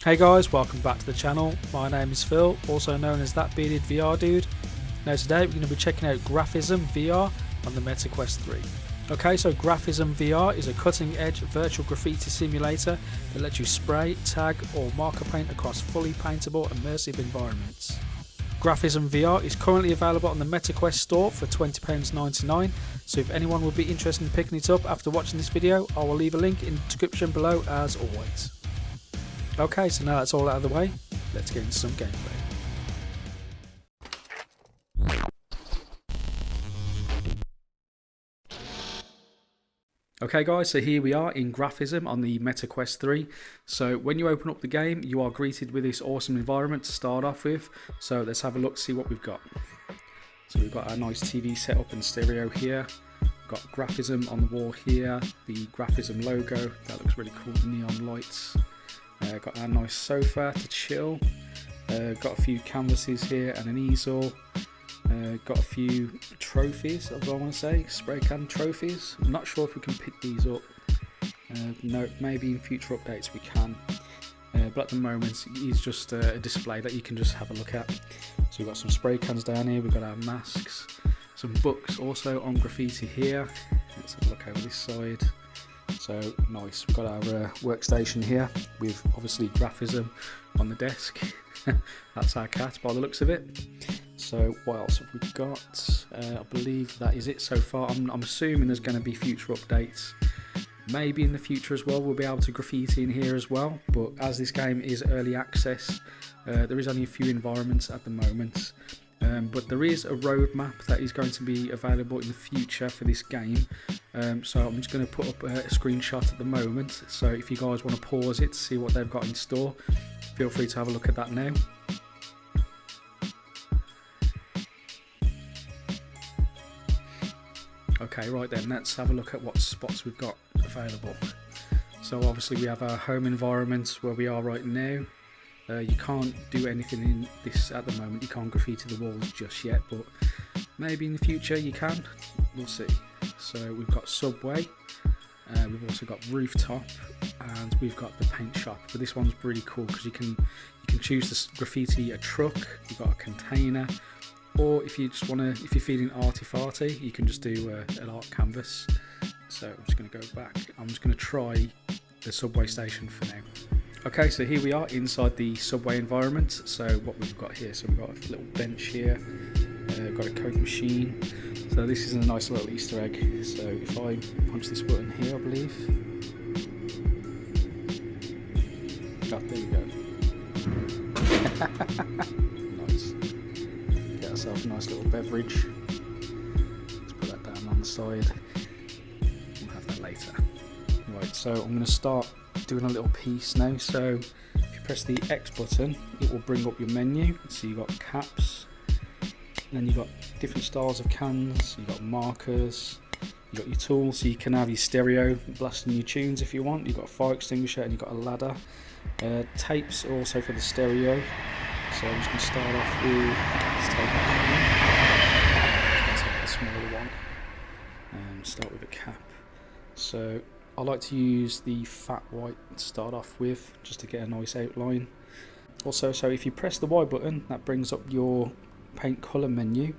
Hey guys, welcome back to the channel. My name is Phil, also known as That Bearded VR Dude. Now today we're going to be checking out Graffism VR on the Meta Quest 3. Okay, so Graffism VR is a cutting edge virtual graffiti simulator that lets you spray, tag or marker paint across fully paintable immersive environments. Graffism VR is currently available on the Meta Quest store for £20.99, so if anyone would be interested in picking it up after watching this video, I will leave a link in the description below as always. Okay, so now that's all out of the way, let's get into some gameplay. Okay guys, so here we are in Graffism on the Meta Quest 3. So when you open up the game, you are greeted with this awesome environment to start off with. So let's have a look, see what we've got. So we've got our nice TV setup and stereo here. We've got Graffism on the wall here, the Graffism logo, that looks really cool, the neon lights. Got our nice sofa to chill. Got a few canvases here and an easel. Got a few trophies, I want to say, spray can trophies. I'm not sure if we can pick these up. No, maybe in future updates we can. But at the moment it's just a display that you can just have a look at. So we've got some spray cans down here, we've got our masks, some books also on graffiti here. Let's have a look over this side. So nice, we've got our workstation here with obviously Graffism on the desk. That's our cat by the looks of it. So what else have we got? I believe that is it so far. I'm assuming there's going to be future updates. Maybe in the future as well we'll be able to graffiti in here as well, but as this game is early access, there is only a few environments at the moment. But there is a roadmap that is going to be available in the future for this game, so I'm just going to put up a screenshot at the moment, so if you guys want to pause it to see what they've got in store, feel free to have a look at that now. Okay, right then, let's have a look at what spots we've got available. So obviously we have our home environment where we are right now. You can't do anything in this at the moment, you can't graffiti the walls just yet, but maybe in the future you can, we'll see. So we've got subway, we've also got rooftop, and we've got the paint shop. But this one's really cool because you can choose to graffiti a truck, you've got a container, or if you just want to, if you're feeling arty-farty, you can just do an art canvas. So I'm just going to go back, I'm just going to try the subway station for now. Okay, so here we are inside the subway environment. So what we've got here, so we've got a little bench here, got a Coke machine. So this is a nice little Easter egg. So if I punch this button here, I believe. Oh, there you go. Nice. Get ourselves a nice little beverage. Let's put that down on the side. We'll have that later. Right, so I'm going to start doing a little piece now. So if you press the X button, it will bring up your menu. So you've got caps, and then you've got different styles of cans, you've got markers, you've got your tools, so you can have your stereo blasting your tunes if you want, you've got a fire extinguisher, and you've got a ladder. Tapes are also for the stereo. So I'm just going to start off with, let's take the smaller one and start with a cap. So I like to use the fat white to start off with, just to get a nice outline. Also, so if you press the Y button, that brings up your paint colour menu.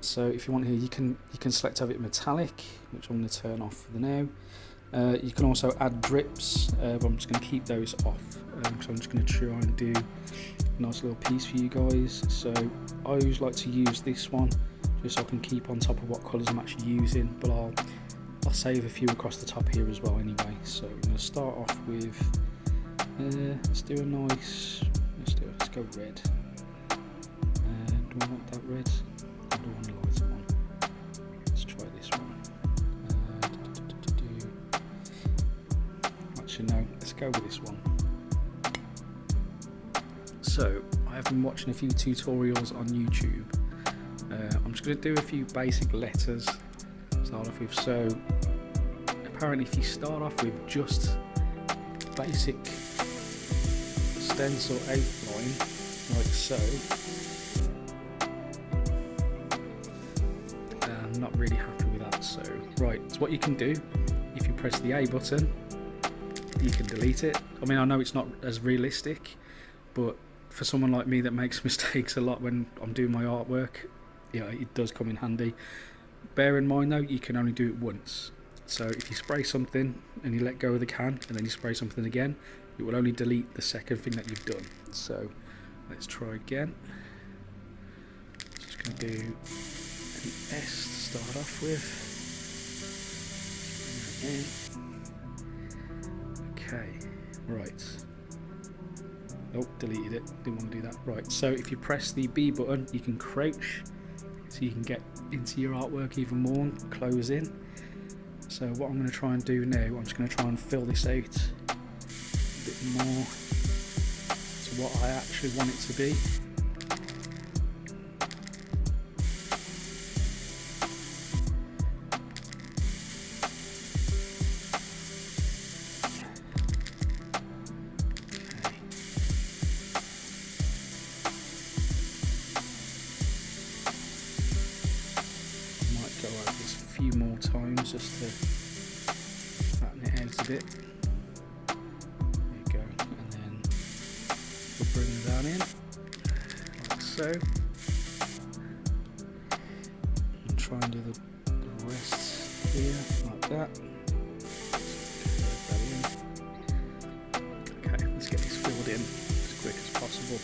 So if you want here, you can select have it metallic, which I'm going to turn off for now. You can also add drips, but I'm just going to keep those off. So I'm just going to try and do a nice little piece for you guys. So I always like to use this one, just so I can keep on top of what colours I'm actually using, but I'll save a few across the top here as well anyway. So I'm going to start off with, let's do a nice, let's go red. Do I want that red? I don't want a lighter one. Let's try this one. Actually no, let's go with this one. So I have been watching a few tutorials on YouTube. I'm just going to do a few basic letters to start off with. So apparently if you start off with just basic stencil outline like so, I'm not really happy with that. So right, so what you can do, if you press the A button, you can delete it. I mean, I know it's not as realistic, but for someone like me that makes mistakes a lot when I'm doing my artwork, yeah, it does come in handy. Bear in mind though, you can only do it once. So if you spray something and you let go of the can and then you spray something again, it will only delete the second thing that you've done. So let's try again. Just going to do an S to start off with. Okay, right. Oh, deleted it. Didn't want to do that. Right, so if you press the B button, you can crouch, so you can get into your artwork even more and close in. So what I'm going to try and do now, I'm just going to try and fill this out a bit more to what I actually want it to be. Go over this a few more times just to fatten it out a bit. There you go, and then we'll bring that in like so, and try and do the rest here like that. Okay, let's get this filled in as quick as possible.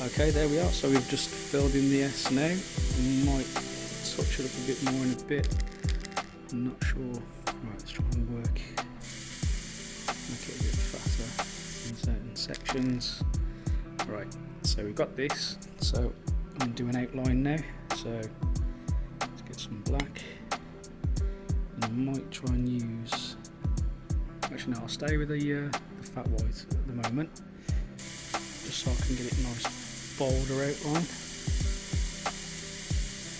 Okay, there we are. So we've just filled in the S now. I might touch it up a bit more in a bit. I'm not sure. Right, let's try and make it a bit fatter in certain sections. Right, so we've got this. So I'm going to do an outline now. So let's get some black. And I might try and use. Actually, no, I'll stay with the fat white at the moment, just so I can get it nice bolder outline.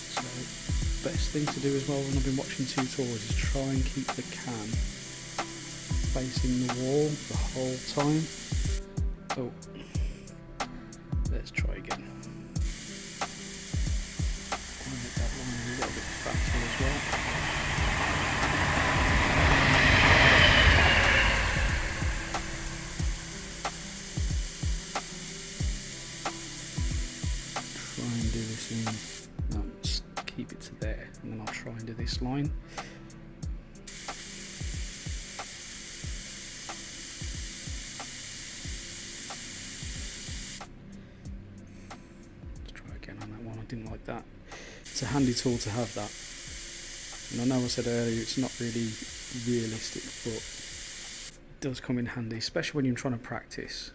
So best thing to do as well when I've been watching tutorials is try and keep the can facing the wall the whole time. Oh, let's try again. I'll make that line a little bit fatter as well. No, just keep it to there, and then I'll try and do this line. Let's try again on that one. I didn't like that. It's a handy tool to have that. And I know I said earlier it's not really realistic, but it does come in handy, especially when you're trying to practice.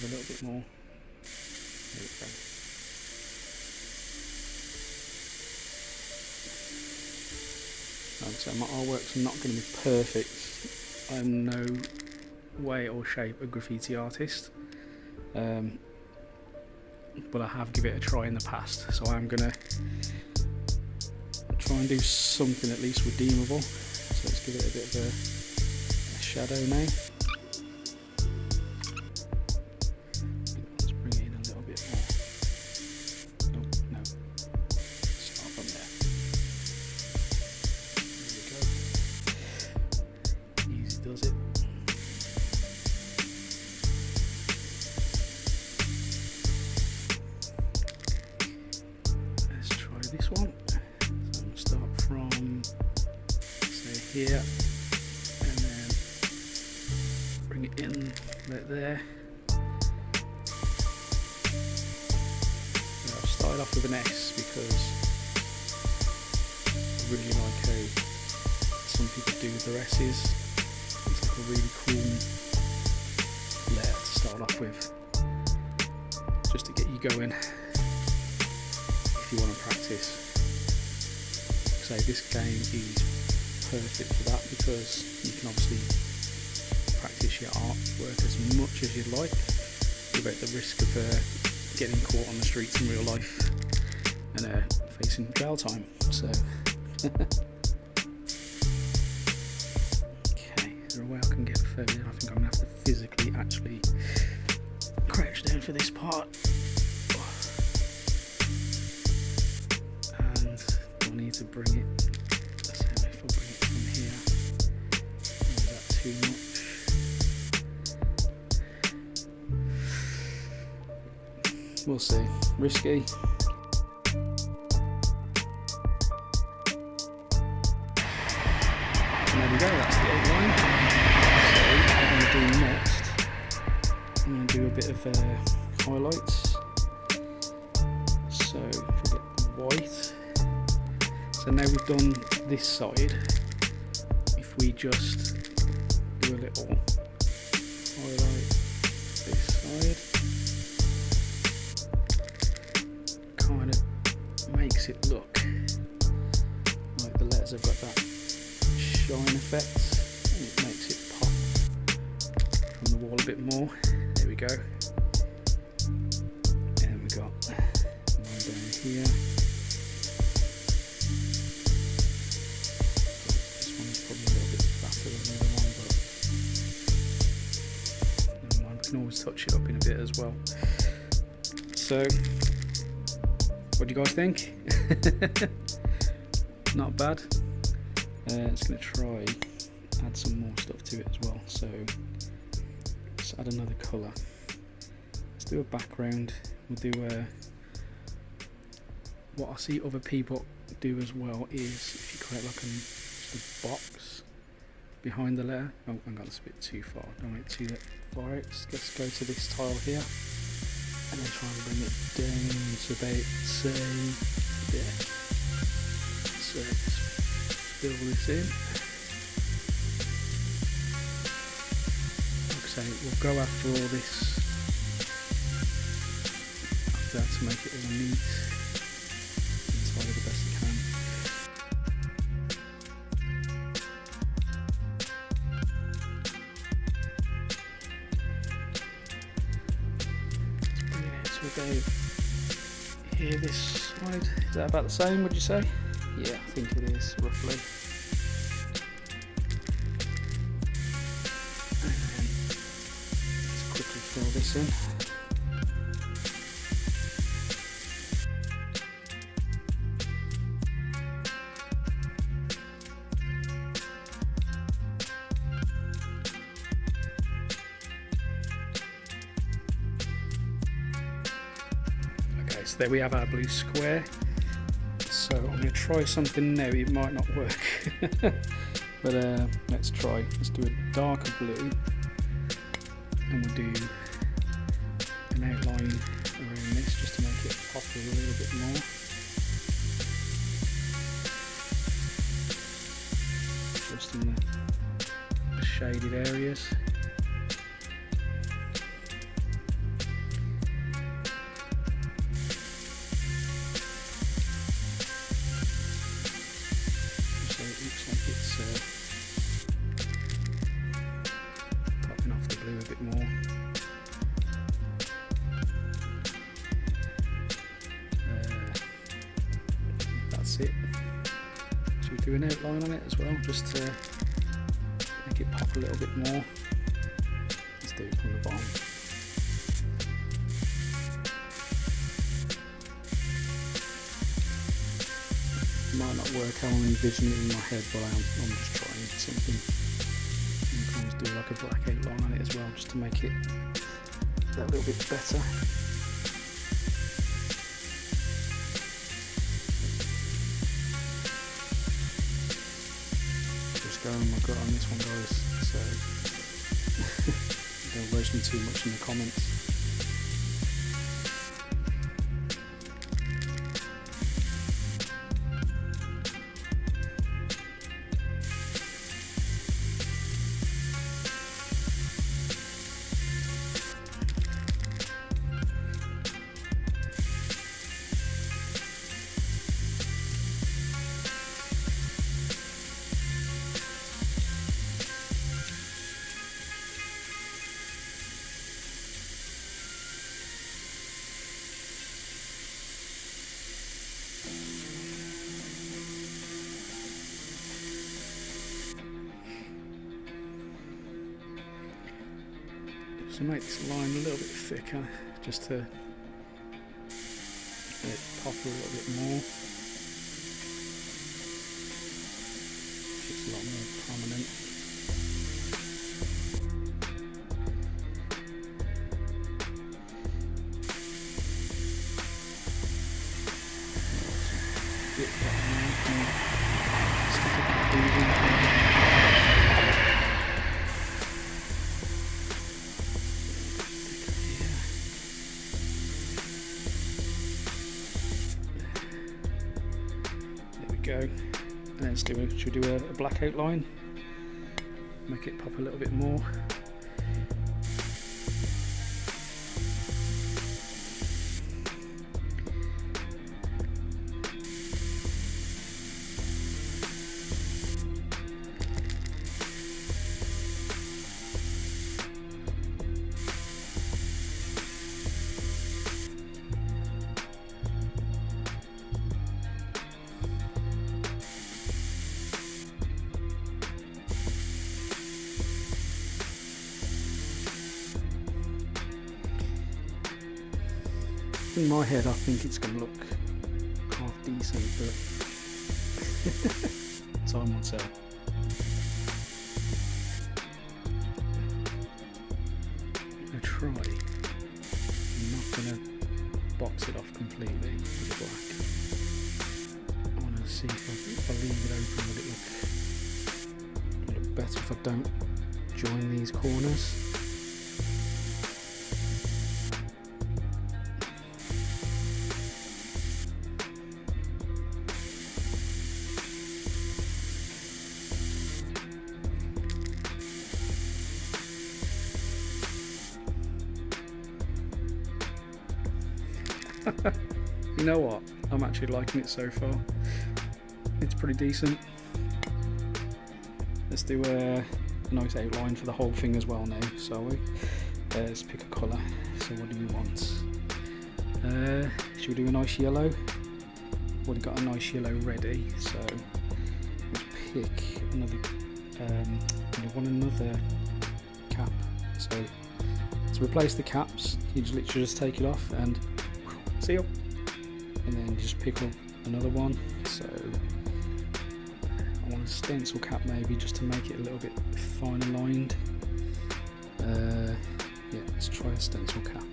A little bit more. There we go. So my artwork's not going to be perfect. I'm no way or shape a graffiti artist, but I have given it a try in the past, so I'm going to try and do something at least redeemable. So let's give it a bit of a shadow now. Does it? Let's try this one. So I'm going to start from, say, here, and then bring it in right there. So I've started off with an S because I really like how some people do their S's. A really cool layer to start off with, just to get you going if you want to practice. So this game is perfect for that because you can obviously practice your artwork as much as you'd like without the risk of getting caught on the streets in real life and facing jail time. So okay, is there a way I can get further in? I think I'm gonna have to physically actually crouch down for this part. And I need to bring it. Let's see if I bring it from here. Is that too much? We'll see. Risky. And there we go, that's the outline. So what I'm going to do next, I'm going to do a bit of highlights. So if we get the white. So now we've done this side, if we just do a little highlight this side, kind of makes it look like the letters have got that shine effect, and it makes it pop from the wall a bit more. There we go. And we got one down here. This one's probably a little bit fatter than the other one, but never mind, we can always touch it up in a bit as well. So, what do you guys think? Not bad. It's going to try add some more stuff to it as well. So let's add another colour. Let's do a background. We'll do what I see other people do as well is if you create like just a box behind the letter. Oh, hang on, that's a bit too far. Don't want it too far out. Let's go to this tile here and then try and bring it down to about there. So let's fill this in. Like I say, we'll go after all this after that to make it all neat inside of the best we can. Let's bring it out to about here, this side. Is that about the same, would you say? Yeah, I think it is, roughly. And then let's quickly fill this in. Okay, so there we have our blue square. So I'm going to try something new. It might not work, but let's try. Let's do a darker blue, and we'll do an outline around this just to make it pop a little bit more. Just in the shaded areas. Popping off the blue a bit more. That's it. Should we do an outline on it as well, just to make it pop a little bit more? Let's do it from the bottom. Might not work how I'm envisioning it in my head, but I'm just trying something. Sometimes do like a black outline on it as well, just to make it that little bit better. Just going my gut on this one, guys, so don't roast me too much in the comments. So make this line a little bit thicker, just to let it pop a little bit more. It's a lot more prominent. Go, and then should we do a black outline, make it pop a little bit more. In my head, I think it's going to look half decent, but time will tell. I'm going to try. I'm not going to box it off completely with the black. I want to see if I leave it open, will it look better if I don't join these corners. You know what? I'm actually liking it so far. It's pretty decent. Let's do a nice outline for the whole thing as well now, shall we? Let's pick a colour. So what do we want? Should we do a nice yellow? Already got a nice yellow ready, so let's pick another. We want another cap. So to replace the caps, you just literally just take it off and seal, and then just pick up another one. So I want a stencil cap maybe, just to make it a little bit finer lined. Yeah, let's try a stencil cap.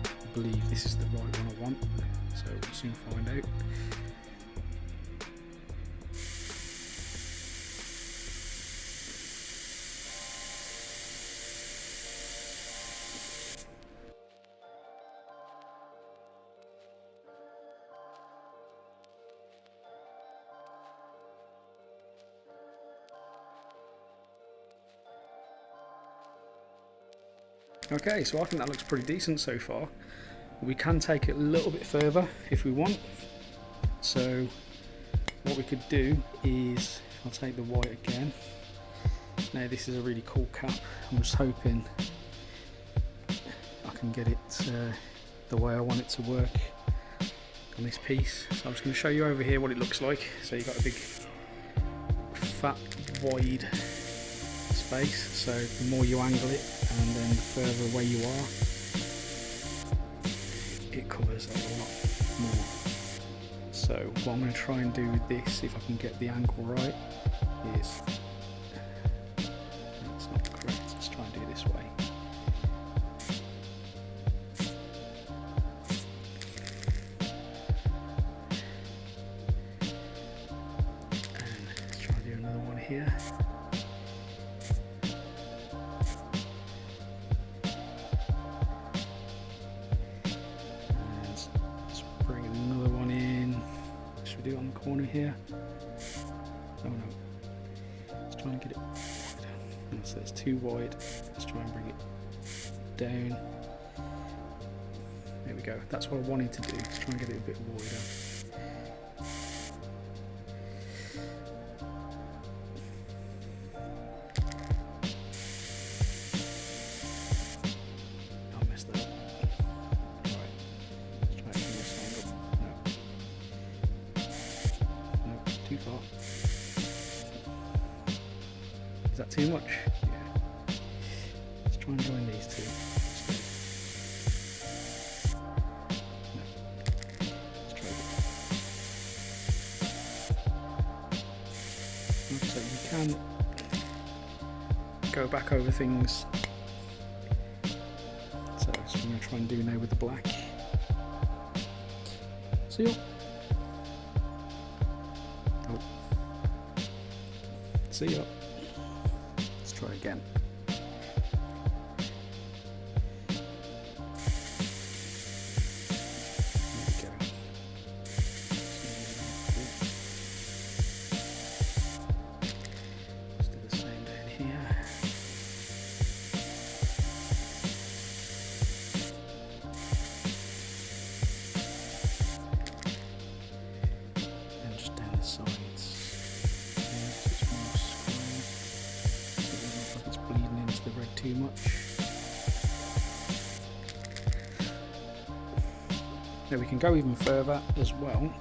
I believe this is the right one I want, so we'll soon find out. Okay, so I think that looks pretty decent so far. We can take it a little bit further if we want. So what we could do is, I'll take the white again. Now this is a really cool cap. I'm just hoping I can get it the way I want it to work on this piece. So I'm just going to show you over here what it looks like. So you've got a big fat wide space, so the more you angle it and then the further away you are, it covers a lot more. So what I'm going to try and do with this, if I can get the angle right, is, that's not correct, let's try and do it this way. And let's try and do another one here. On the corner here. Oh no, let's try and get it wide. So it's too wide. Let's try and bring it down. There we go. That's what I wanted to do. Let's try and get it a bit wider. I messed that up. Right. Let's try it from this angle. No. Too far. Is that too much? Yeah. Let's try and join these two. can go back over things. So that's what I'm going to try and do now with the black. Seal. Oh. Seal. Let's try again. Too much. Now we can go even further as well,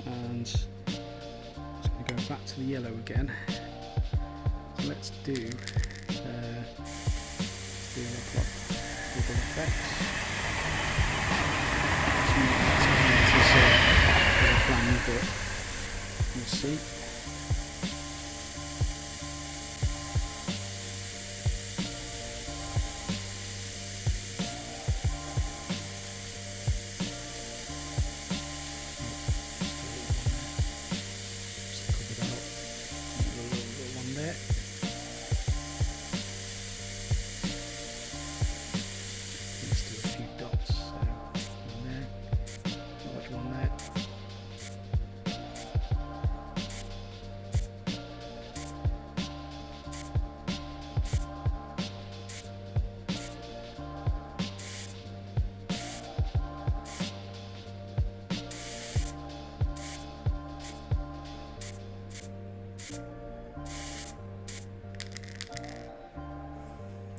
and just going to go back to the yellow again. Let's do a couple of effects. But we'll see.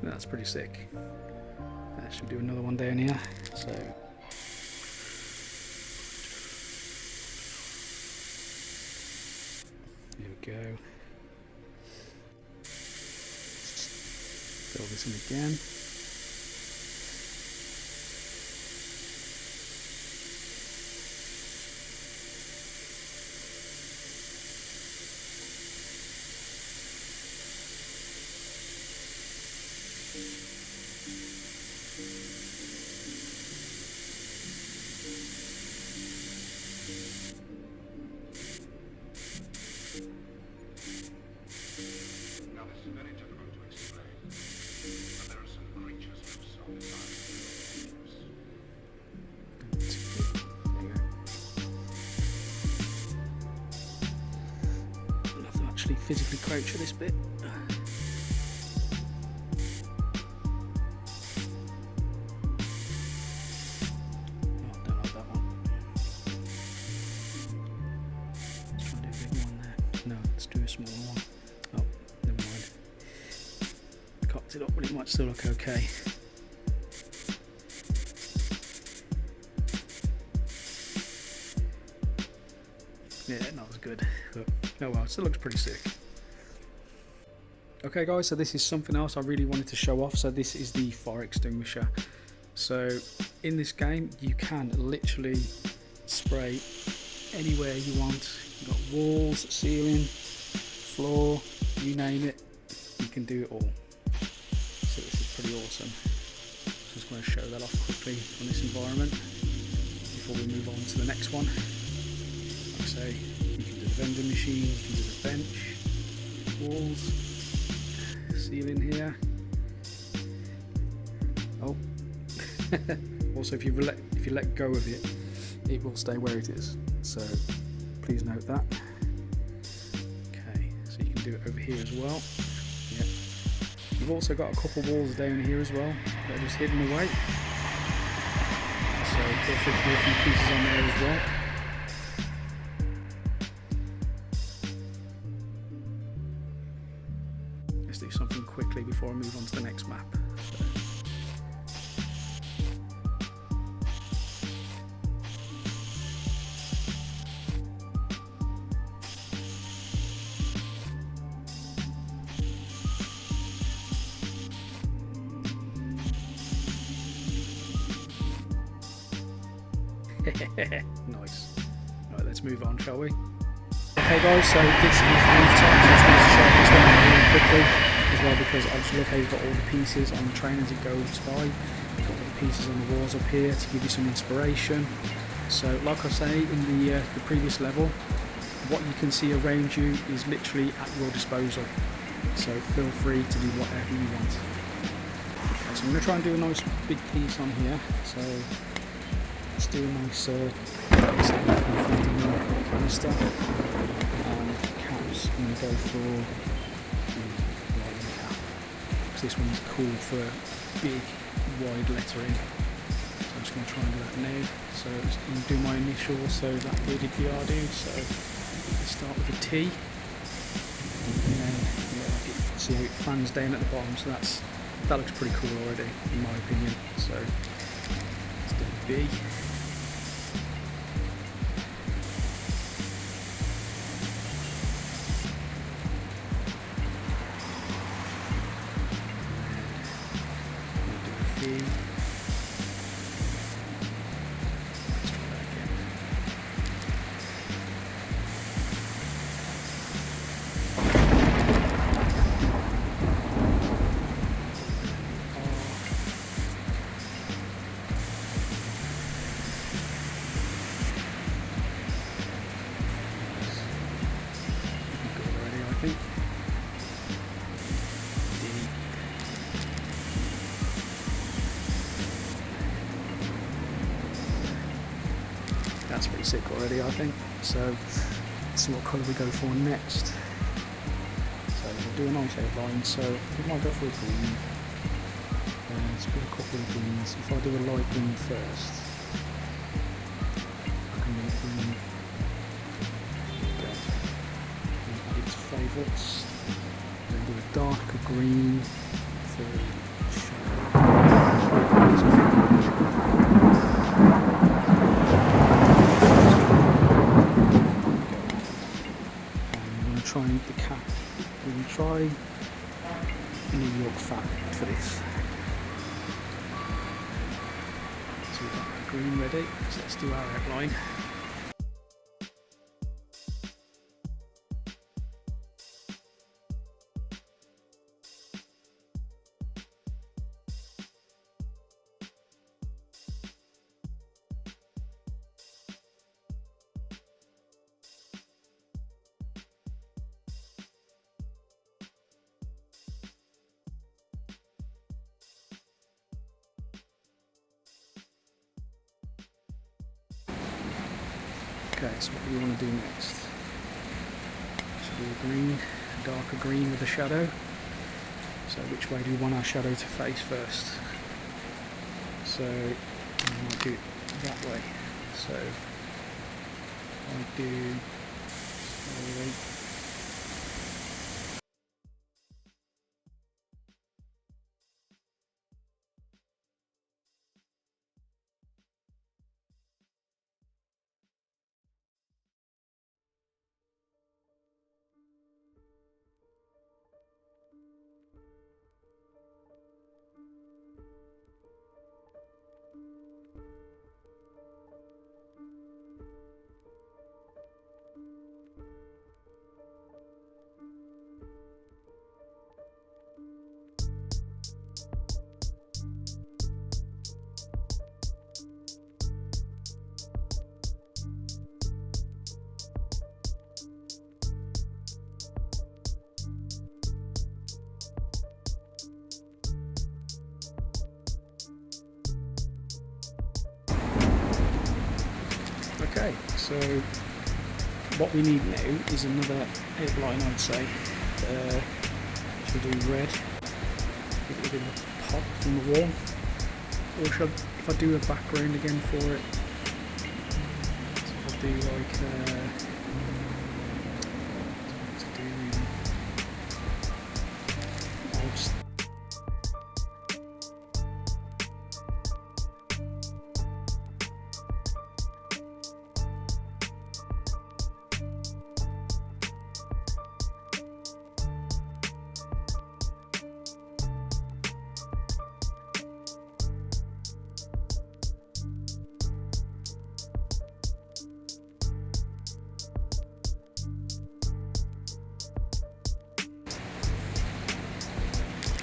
That's pretty sick. I should do another one down here. So here we go. Fill this in again. Physically crouch at this bit. Oh, don't like that one. Let's try and do a big one there. No, let's do a small one. Oh, never mind. Cocked it up, but it might still look okay. Yeah, not as good, but oh well, it still looks pretty sick. Okay guys, so this is something else I really wanted to show off. So this is the fire extinguisher. So in this game you can literally spray anywhere you want. You've got walls, ceiling, floor, you name it, you can do it all. So this is pretty awesome. Just going to show that off quickly on this environment before we move on to the next one. Like I say, you can do the vending machine, you can do the bench, walls, ceiling here. Oh, also if you let go of it, it will stay where it is. So please note that. Okay, so you can do it over here as well. Yeah. You've also got a couple walls down here as well that are just hidden away. So there should be a few pieces on there as well. Let's do something quickly before I move on to the next map. Nice. Right, let's move on, shall we? Okay guys, so this is the rooftop. So I just wanted to show this one quickly as well, because I just love how you've got all the pieces on the train as it goes by. You've got all the pieces on the walls up here to give you some inspiration. So like I say in the previous level, what you can see around you is literally at your disposal. So feel free to do whatever you want. Okay, so I'm going to try and do a nice big piece on here. So let's do a nice 750mm canister. And caps, I'm going to go for the lighting cap, because this one's cool for big wide lettering. So I'm just going to try and do that now. So I'm just going to do my initials, so that TBVRD. So let's start with a T, and then see how it fans down at the bottom. So that looks pretty cool already, in my opinion. So let's do a B. That's pretty sick already, I think. So let's see what colour we go for next. So we'll do a nice outline. So we might go for a green. Let's put a couple of greens. If I do a light green first, I can make green red. Add it to favourites. Then do a darker green for shadow. Try the cap. We can try New York fabric for this. So we've got our green ready, so let's do our outline. Okay, so what do we want to do next? So do a green, a darker green with a shadow. So which way do we want our shadow to face first? So I might do it that way. So I do slowly. Okay, so what we need now is another outline, I'd say. Should we do red? Give it a bit of a pop from the wall. Or should I, if I do a background again for it, so if I do like I'll just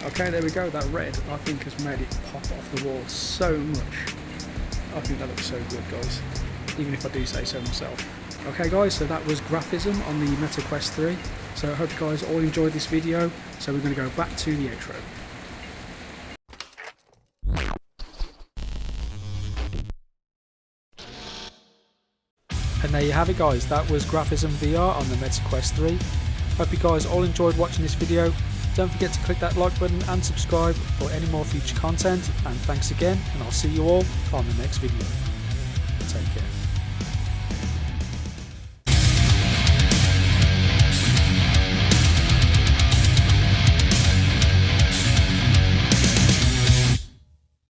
Okay, there we go. That red, I think, has made it pop off the wall so much. I think that looks so good, guys, even if I do say so myself. Okay guys, so that was Graffism on the Meta Quest 3. So I hope you guys all enjoyed this video. So we're going to go back to the outro. And there you have it guys, that was Graffism VR on the Meta Quest 3. Hope you guys all enjoyed watching this video. Don't forget to click that like button and subscribe for any more future content. And thanks again, and I'll see you all on the next video. Take care.